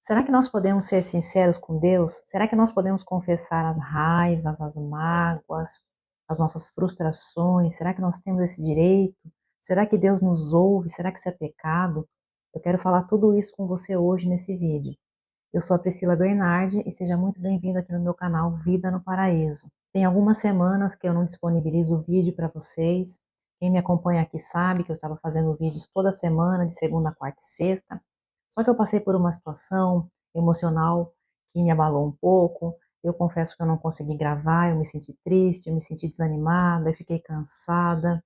Será que nós podemos ser sinceros com Deus? Será que nós podemos confessar as raivas, as mágoas, as nossas frustrações? Será que nós temos esse direito? Será que Deus nos ouve? Será que isso é pecado? Eu quero falar tudo isso com você hoje nesse vídeo. Eu sou a Priscila Bernardi e seja muito bem-vindo aqui no meu canal Vida no Paraíso. Tem algumas semanas que eu não disponibilizo o vídeo para vocês. Quem me acompanha aqui sabe que eu estava fazendo vídeos toda semana, de segunda, quarta e sexta. Só que eu passei por uma situação emocional que me abalou um pouco. Eu confesso que eu não consegui gravar, eu me senti triste, eu me senti desanimada, eu fiquei cansada.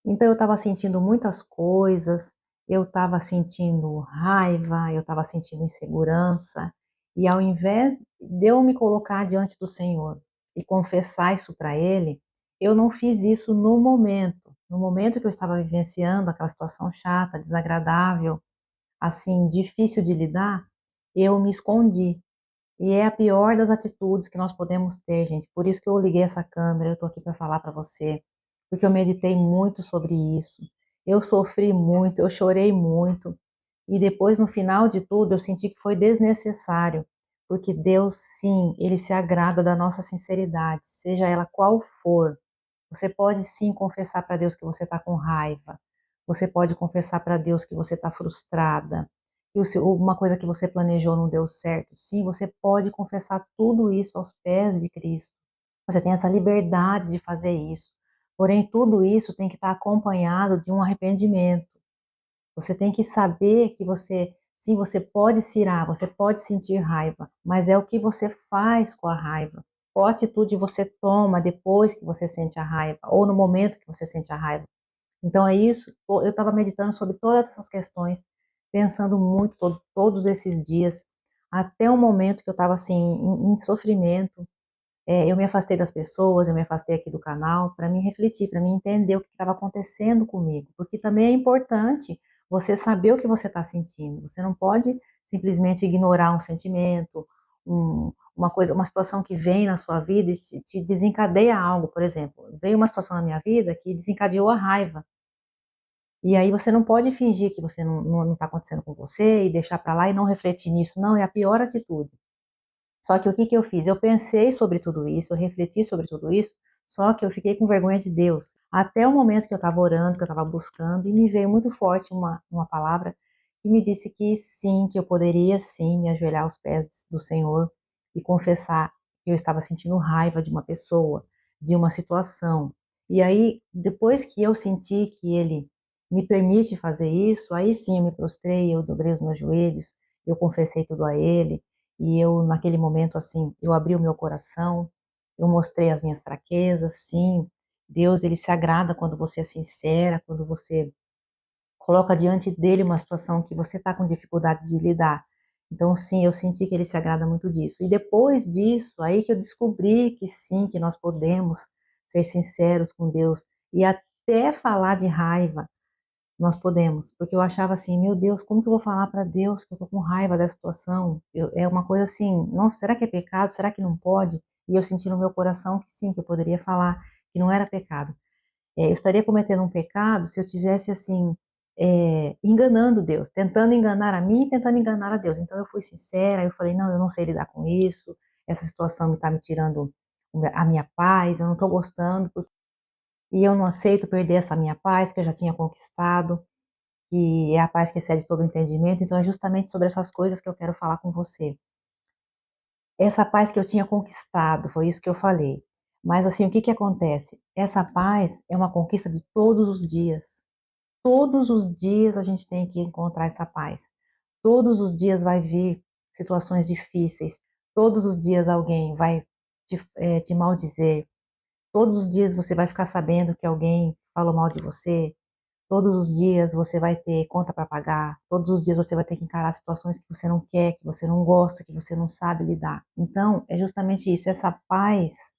Então eu estava sentindo muitas coisas, eu estava sentindo raiva, eu estava sentindo insegurança, e ao invés de eu me colocar diante do Senhor e confessar isso para Ele, eu não fiz isso no momento. No momento que eu estava vivenciando aquela situação chata, desagradável, assim, difícil de lidar, eu me escondi. E é a pior das atitudes que nós podemos ter, gente. Por isso que eu liguei essa câmera, eu tô aqui para falar para você, porque eu meditei muito sobre isso. Eu sofri muito, eu chorei muito, e depois no final de tudo eu senti que foi desnecessário, porque Deus sim, ele se agrada da nossa sinceridade, seja ela qual for. Você pode sim confessar para Deus que você está com raiva. Você pode confessar para Deus que você está frustrada, que uma coisa que você planejou não deu certo. Sim, você pode confessar tudo isso aos pés de Cristo. Você tem essa liberdade de fazer isso. Porém, tudo isso tem que estar acompanhado de um arrependimento. Você tem que saber que sim, você pode se irar, você pode sentir raiva, mas é o que você faz com a raiva. Qual atitude você toma depois que você sente a raiva, ou no momento que você sente a raiva. Então é isso, eu estava meditando sobre todas essas questões, pensando muito todos esses dias, até o momento que eu estava assim, em sofrimento. Eu me afastei das pessoas, eu me afastei aqui do canal para me refletir, para me entender o que estava acontecendo comigo, porque também é importante você saber o que você está sentindo. Você não pode simplesmente ignorar um sentimento, uma coisa, uma situação que vem na sua vida e te desencadeia algo. Por exemplo, veio uma situação na minha vida que desencadeou a raiva. E aí você não pode fingir que você não está acontecendo com você e deixar para lá e não refletir nisso. Não, é a pior atitude. Só que o que que eu fiz? Eu pensei sobre tudo isso, eu refleti sobre tudo isso, só que eu fiquei com vergonha de Deus. Até o momento que eu estava orando, que eu estava buscando, e me veio muito forte uma palavra que me disse que sim, que eu poderia sim me ajoelhar aos pés do Senhor e confessar que eu estava sentindo raiva de uma pessoa, de uma situação. E aí, depois que eu senti que Ele me permite fazer isso, aí sim eu me prostrei, eu dobrei os meus joelhos, eu confessei tudo a Ele. E eu, naquele momento, assim, eu abri o meu coração, eu mostrei as minhas fraquezas, sim. Deus, ele se agrada quando você é sincera, quando você coloca diante dele uma situação que você está com dificuldade de lidar. Então, sim, eu senti que ele se agrada muito disso. E depois disso, aí que eu descobri que sim, que nós podemos ser sinceros com Deus e até falar de raiva, nós podemos, porque eu achava assim, meu Deus, como que eu vou falar para Deus que eu tô com raiva dessa situação? É uma coisa assim, nossa, será que é pecado? Será que não pode? E eu senti no meu coração que sim, que eu poderia falar, que não era pecado. Eu estaria cometendo um pecado se eu tivesse assim, enganando Deus, tentando enganar a mim e tentando enganar a Deus. Então eu fui sincera, eu falei, não, eu não sei lidar com isso, essa situação me está me tirando a minha paz, eu não estou gostando, e eu não aceito perder essa minha paz que eu já tinha conquistado, que é a paz que excede todo o entendimento. Então é justamente sobre essas coisas que eu quero falar com você. Essa paz que eu tinha conquistado, foi isso que eu falei. Mas assim, o que que acontece? Essa paz é uma conquista de todos os dias. Todos os dias a gente tem que encontrar essa paz. Todos os dias vai vir situações difíceis. Todos os dias alguém vai te maldizer. Todos os dias você vai ficar sabendo que alguém falou mal de você. Todos os dias você vai ter conta para pagar, todos os dias você vai ter que encarar situações que você não quer, que você não gosta, que você não sabe lidar. Então, é justamente isso, essa paz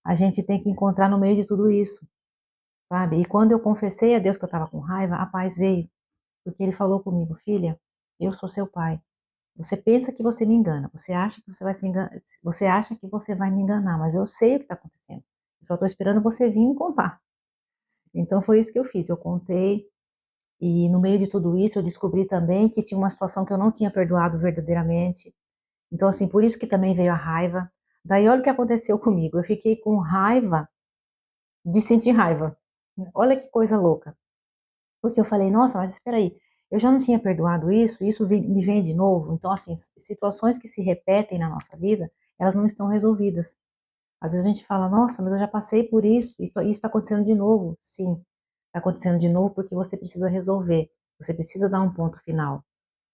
a gente tem que encontrar no meio de tudo isso, sabe? E quando eu confessei a Deus que eu estava com raiva, a paz veio, porque Ele falou comigo, filha, eu sou seu pai. Você pensa que você me engana, você acha que você vai se enganar, você acha que você vai me enganar, mas eu sei o que está acontecendo. Eu só estou esperando você vir me contar. Então foi isso que eu fiz, eu contei. E no meio de tudo isso, eu descobri também que tinha uma situação que eu não tinha perdoado verdadeiramente. Então, assim, por isso que também veio a raiva. Daí, olha o que aconteceu comigo. Eu fiquei com raiva de sentir raiva. Olha que coisa louca. Porque eu falei, nossa, mas espera aí, eu já não tinha perdoado isso, isso me vem de novo. Então, assim, situações que se repetem na nossa vida, elas não estão resolvidas. Às vezes a gente fala, nossa, mas eu já passei por isso, e isso está acontecendo de novo. Sim, está acontecendo de novo porque você precisa resolver, você precisa dar um ponto final,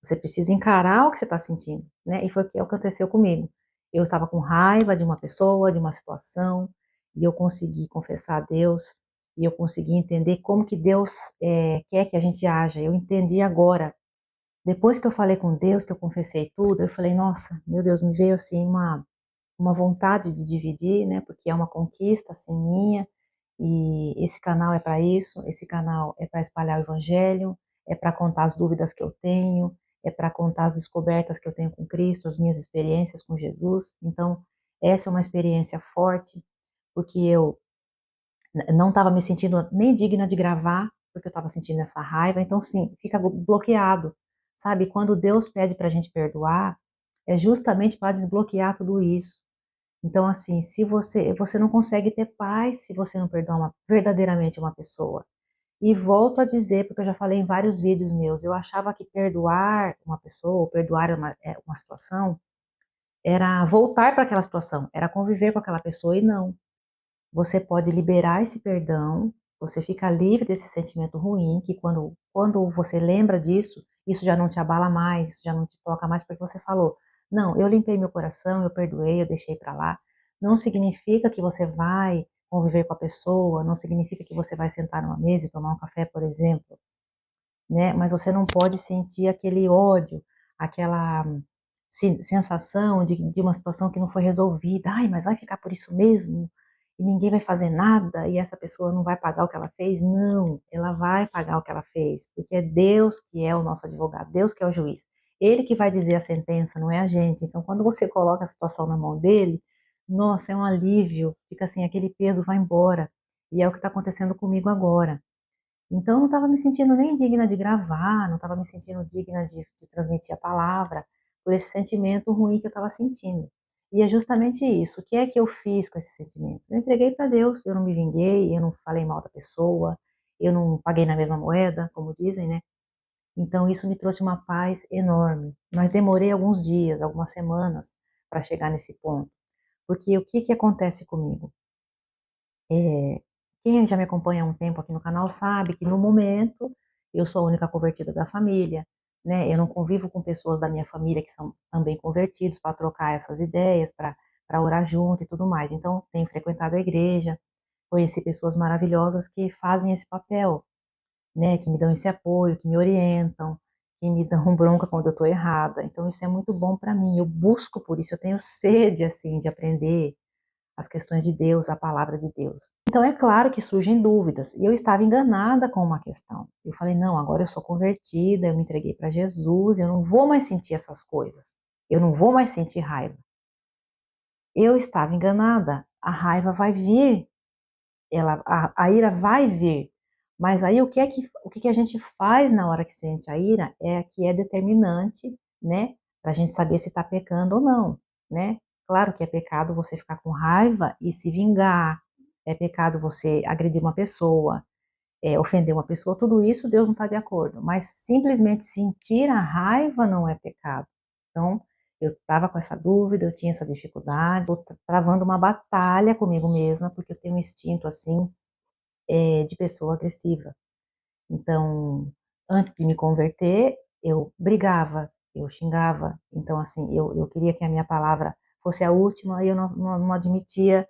você precisa encarar o que você está sentindo, né? E foi o que aconteceu comigo. Eu estava com raiva de uma pessoa, de uma situação, e eu consegui confessar a Deus, e eu consegui entender como que Deus quer que a gente haja. Eu entendi agora. Depois que eu falei com Deus, que eu confessei tudo, eu falei, nossa, meu Deus, me veio assim uma vontade de dividir, né? Porque é uma conquista assim minha, e esse canal é para isso, esse canal é para espalhar o evangelho, é para contar as dúvidas que eu tenho, é para contar as descobertas que eu tenho com Cristo, as minhas experiências com Jesus. Então, essa é uma experiência forte, porque eu não estava me sentindo nem digna de gravar, porque eu estava sentindo essa raiva. Então, sim, fica bloqueado, sabe? Quando Deus pede para a gente perdoar, é justamente para desbloquear tudo isso. Então, assim, se você não consegue ter paz se você não perdoa verdadeiramente uma pessoa. E volto a dizer, porque eu já falei em vários vídeos meus, eu achava que perdoar uma pessoa, ou perdoar uma situação, era voltar para aquela situação, era conviver com aquela pessoa, e não. Você pode liberar esse perdão, você fica livre desse sentimento ruim, que quando você lembra disso, isso já não te abala mais, isso já não te toca mais, porque você falou, não, eu limpei meu coração, eu perdoei, eu deixei para lá. Não significa que você vai conviver com a pessoa, não significa que você vai sentar numa mesa e tomar um café, por exemplo, né? Mas você não pode sentir aquele ódio, aquela sensação de uma situação que não foi resolvida. Ai, mas vai ficar por isso mesmo? E ninguém vai fazer nada? E essa pessoa não vai pagar o que ela fez? Não, ela vai pagar o que ela fez, porque é Deus que é o nosso advogado, Deus que é o juiz. Ele que vai dizer a sentença, não é a gente. Então, quando você coloca a situação na mão dele, nossa, é um alívio, fica assim, aquele peso vai embora. E é o que está acontecendo comigo agora. Então, eu não estava me sentindo nem digna de gravar, não estava me sentindo digna de transmitir a palavra, por esse sentimento ruim que eu estava sentindo. E é justamente isso. O que é que eu fiz com esse sentimento? Eu entreguei para Deus, eu não me vinguei, eu não falei mal da pessoa, eu não paguei na mesma moeda, como dizem, né? Então, isso me trouxe uma paz enorme. Mas demorei alguns dias, algumas semanas, para chegar nesse ponto. Porque o que que acontece comigo? É, quem já me acompanha há um tempo aqui no canal sabe que no momento eu sou a única convertida da família, né? Eu não convivo com pessoas da minha família que são também convertidos para trocar essas ideias, para orar junto e tudo mais. Então, tenho frequentado a igreja, conheci pessoas maravilhosas que fazem esse papel, né? Que me dão esse apoio, que me orientam, que me dão bronca quando eu estou errada. Então, isso é muito bom para mim. Eu busco por isso, eu tenho sede assim de aprender as questões de Deus, a palavra de Deus. Então é claro que surgem dúvidas, e eu estava enganada com uma questão. Eu falei, não, agora eu sou convertida, eu me entreguei para Jesus, eu não vou mais sentir essas coisas, eu não vou mais sentir raiva. Eu estava enganada, a raiva vai vir, a ira vai vir, mas aí o que que a gente faz na hora que sente a ira é que é determinante, né, para a gente saber se está pecando ou não, né? Claro que é pecado você ficar com raiva e se vingar, é pecado você agredir uma pessoa, ofender uma pessoa, tudo isso Deus não está de acordo, mas simplesmente sentir a raiva não é pecado. Então, eu estava com essa dúvida, eu tinha essa dificuldade, estou travando uma batalha comigo mesma, porque eu tenho um instinto assim, de pessoa agressiva. Então, antes de me converter, eu brigava, eu xingava. Então, assim, eu queria que a minha palavra fosse a última e eu não admitia,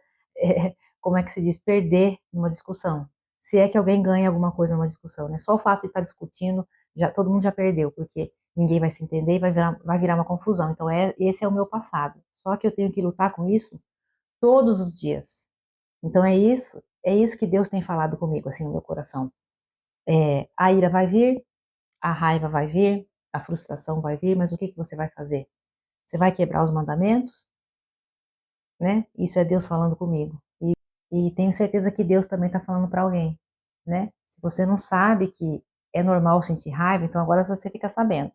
como é que se diz, perder numa discussão. Se é que alguém ganha alguma coisa numa discussão, né? Só o fato de estar discutindo, já todo mundo já perdeu, porque ninguém vai se entender e vai virar uma confusão. Então, esse é o meu passado. Só que eu tenho que lutar com isso todos os dias. Então, é isso que Deus tem falado comigo, assim, no meu coração. A ira vai vir, a raiva vai vir, a frustração vai vir, mas o que que você vai fazer? Você vai quebrar os mandamentos, né? Isso é Deus falando comigo. E tenho certeza que Deus também está falando para alguém, né? Se você não sabe que é normal sentir raiva, então agora você fica sabendo.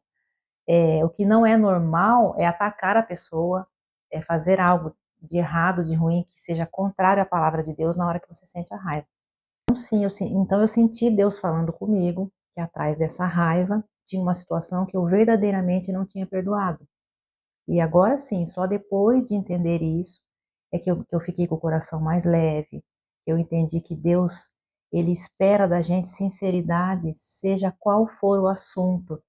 O que não é normal é atacar a pessoa, é fazer algo de errado, de ruim, que seja contrário à palavra de Deus na hora que você sente a raiva. Então, sim, então eu senti Deus falando comigo que atrás dessa raiva tinha uma situação que eu verdadeiramente não tinha perdoado. E agora sim, só depois de entender isso, é que eu fiquei com o coração mais leve, eu entendi que Deus, Ele espera da gente sinceridade, seja qual for o assunto,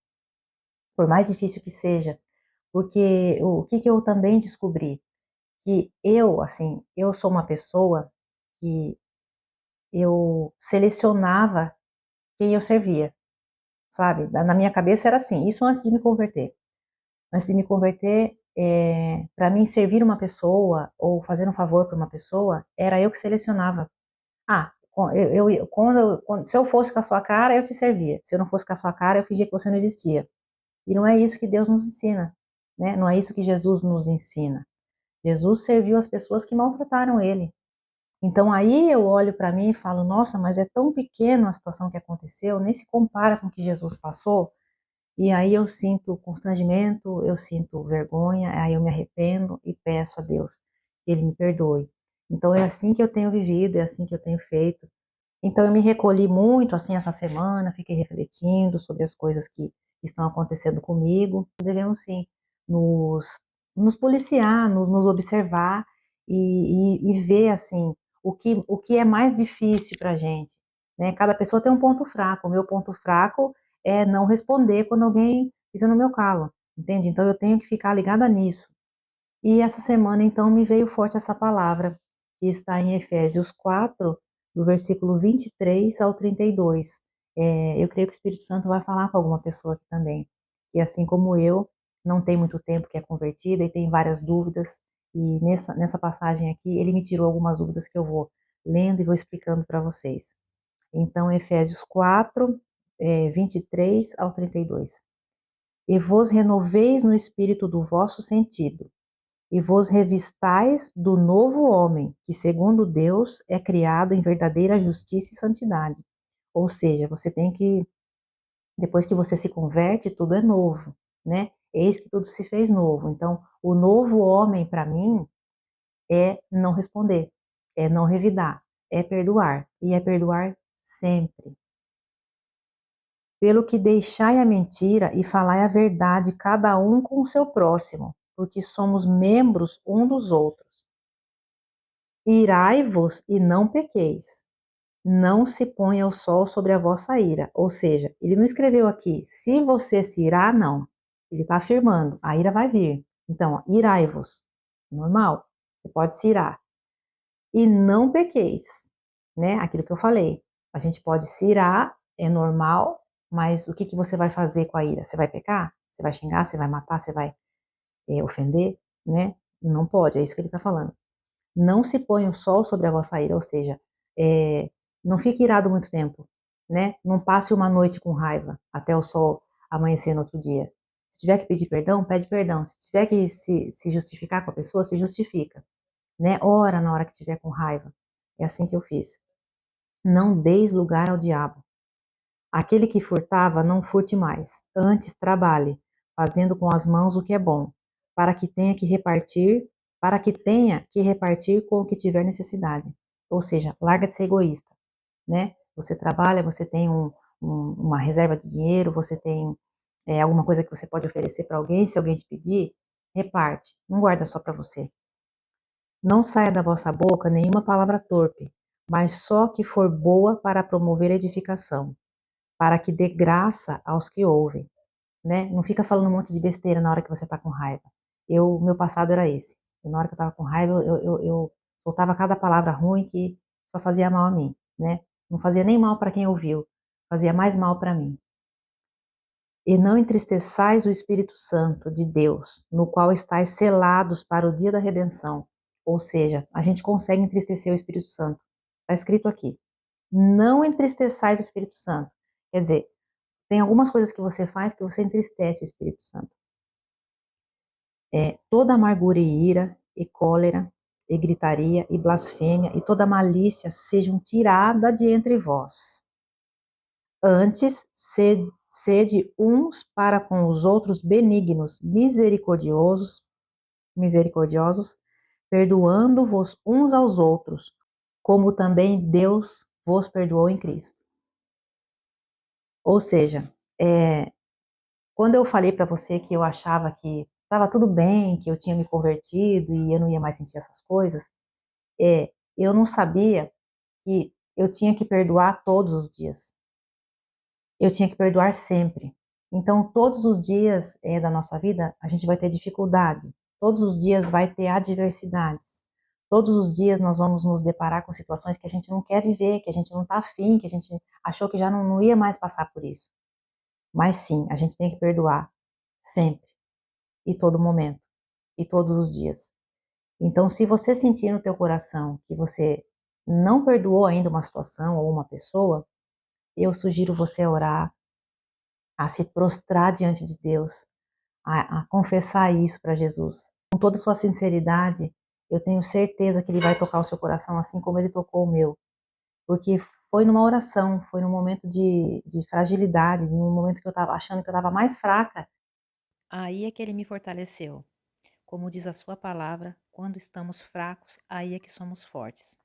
por mais difícil que seja, porque o que eu também descobri? Que eu, assim, eu sou uma pessoa que eu selecionava quem eu servia, sabe? Na minha cabeça era assim, isso antes de me converter. Antes de me converter, para mim servir uma pessoa ou fazer um favor para uma pessoa, era eu que selecionava. Ah, se eu fosse com a sua cara, eu te servia. Se eu não fosse com a sua cara, eu fingia que você não existia. E não é isso que Deus nos ensina, né? Não é isso que Jesus nos ensina. Jesus serviu as pessoas que maltrataram ele. Então aí eu olho para mim e falo, nossa, mas é tão pequeno a situação que aconteceu, nem se compara com o que Jesus passou. E aí eu sinto constrangimento, eu sinto vergonha, aí eu me arrependo e peço a Deus que Ele me perdoe. Então é assim que eu tenho vivido, é assim que eu tenho feito. Então eu me recolhi muito assim essa semana, fiquei refletindo sobre as coisas que estão acontecendo comigo. Devemos sim nos, nos policiar, nos observar e ver assim o que é mais difícil para a gente, né? Cada pessoa tem um ponto fraco. O meu ponto fraco é não responder quando alguém pisa no meu calo, entende? Então eu tenho que ficar ligada nisso. E essa semana, então, me veio forte essa palavra, que está em Efésios 4, do versículo 23 ao 32. Eu creio que o Espírito Santo vai falar com alguma pessoa aqui também, que assim como eu, não tem muito tempo que é convertida e tem várias dúvidas, e nessa passagem aqui, ele me tirou algumas dúvidas que eu vou lendo e vou explicando para vocês. Então, Efésios 4, 23 ao 32. E vos renoveis no espírito do vosso sentido, e vos revistais do novo homem, que segundo Deus é criado em verdadeira justiça e santidade. Ou seja, você tem que, depois que você se converte, tudo é novo, né? Eis que tudo se fez novo. Então, o novo homem, para mim, é não responder, é não revidar, é perdoar, e é perdoar sempre. Pelo que deixai a mentira e falai a verdade, cada um com o seu próximo, porque somos membros um dos outros. Irai-vos e não pequeis. Não se ponha o sol sobre a vossa ira. Ou seja, ele não escreveu aqui, se você se irar, não. Ele está afirmando, a ira vai vir. Então, irai-vos. Normal, você pode se irar. E não pequeis, né? Aquilo que eu falei. A gente pode se irar, é normal, mas o que que você vai fazer com a ira? Você vai pecar? Você vai xingar? Você vai matar? Você vai ofender? Né? Não pode, é isso que ele está falando. Não se põe o sol sobre a vossa ira, ou seja, é, não fique irado muito tempo, né? Não passe uma noite com raiva até o sol amanhecer no outro dia. Se tiver que pedir perdão, pede perdão. Se tiver que se justificar com a pessoa, se justifica, né? Ora na hora que tiver com raiva. É assim que eu fiz. Não deis lugar ao diabo. Aquele que furtava, não furte mais. Antes, trabalhe, fazendo com as mãos o que é bom, para que tenha que repartir, para que tenha que repartir com o que tiver necessidade. Ou seja, larga de ser egoísta, né? Você trabalha, você tem uma reserva de dinheiro, você tem alguma coisa que você pode oferecer para alguém, se alguém te pedir, reparte, não guarda só para você. Não saia da vossa boca nenhuma palavra torpe, mas só que for boa para promover edificação, para que dê graça aos que ouvem, né? Não fica falando um monte de besteira na hora que você está com raiva. Meu passado era esse. Na hora que eu estava com raiva, eu soltava cada palavra ruim que só fazia mal a mim, né? Não fazia nem mal para quem ouviu, fazia mais mal para mim. E não entristeçais o Espírito Santo de Deus, no qual estáis selados para o dia da redenção. Ou seja, a gente consegue entristecer o Espírito Santo. Está escrito aqui. Não entristeçais o Espírito Santo. Quer dizer, tem algumas coisas que você faz que você entristece o Espírito Santo. Toda amargura e ira, e cólera, e gritaria, e blasfêmia, e toda malícia sejam tiradas de entre vós. Antes, sede uns para com os outros benignos, misericordiosos, perdoando-vos uns aos outros, como também Deus vos perdoou em Cristo. Ou seja, quando eu falei para você que eu achava que estava tudo bem, que eu tinha me convertido e eu não ia mais sentir essas coisas, eu não sabia que eu tinha que perdoar todos os dias. Eu tinha que perdoar sempre. Então, todos os dias da nossa vida, a gente vai ter dificuldade. Todos os dias vai ter adversidades. Todos os dias nós vamos nos deparar com situações que a gente não quer viver, que a gente não está afim, que a gente achou que já não ia mais passar por isso. Mas sim, a gente tem que perdoar sempre, e todo momento, e todos os dias. Então, se você sentir no teu coração que você não perdoou ainda uma situação ou uma pessoa, eu sugiro você orar, a se prostrar diante de Deus, a confessar isso para Jesus. Com toda a sua sinceridade, eu tenho certeza que Ele vai tocar o seu coração assim como Ele tocou o meu. Porque foi numa oração, foi num momento de fragilidade, num momento que eu estava achando que eu estava mais fraca. Aí é que Ele me fortaleceu. Como diz a sua palavra, quando estamos fracos, aí é que somos fortes.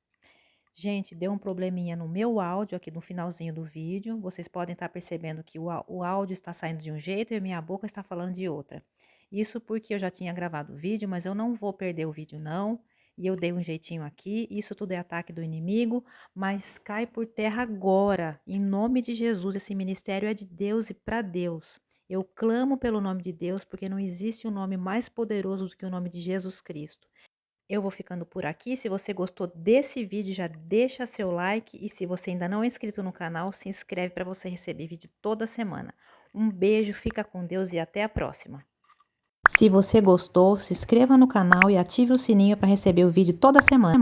Gente, deu um probleminha no meu áudio aqui no finalzinho do vídeo. Vocês podem estar percebendo que o áudio está saindo de um jeito e a minha boca está falando de outra. Isso porque eu já tinha gravado o vídeo, mas eu não vou perder o vídeo não. E eu dei um jeitinho aqui. Isso tudo é ataque do inimigo, mas cai por terra agora. Em nome de Jesus, esse ministério é de Deus e para Deus. Eu clamo pelo nome de Deus, porque não existe um nome mais poderoso do que o nome de Jesus Cristo. Eu vou ficando por aqui. Se você gostou desse vídeo, já deixa seu like. E se você ainda não é inscrito no canal, se inscreve para você receber vídeo toda semana. Um beijo, fica com Deus e até a próxima. Se você gostou, se inscreva no canal e ative o sininho para receber o vídeo toda semana.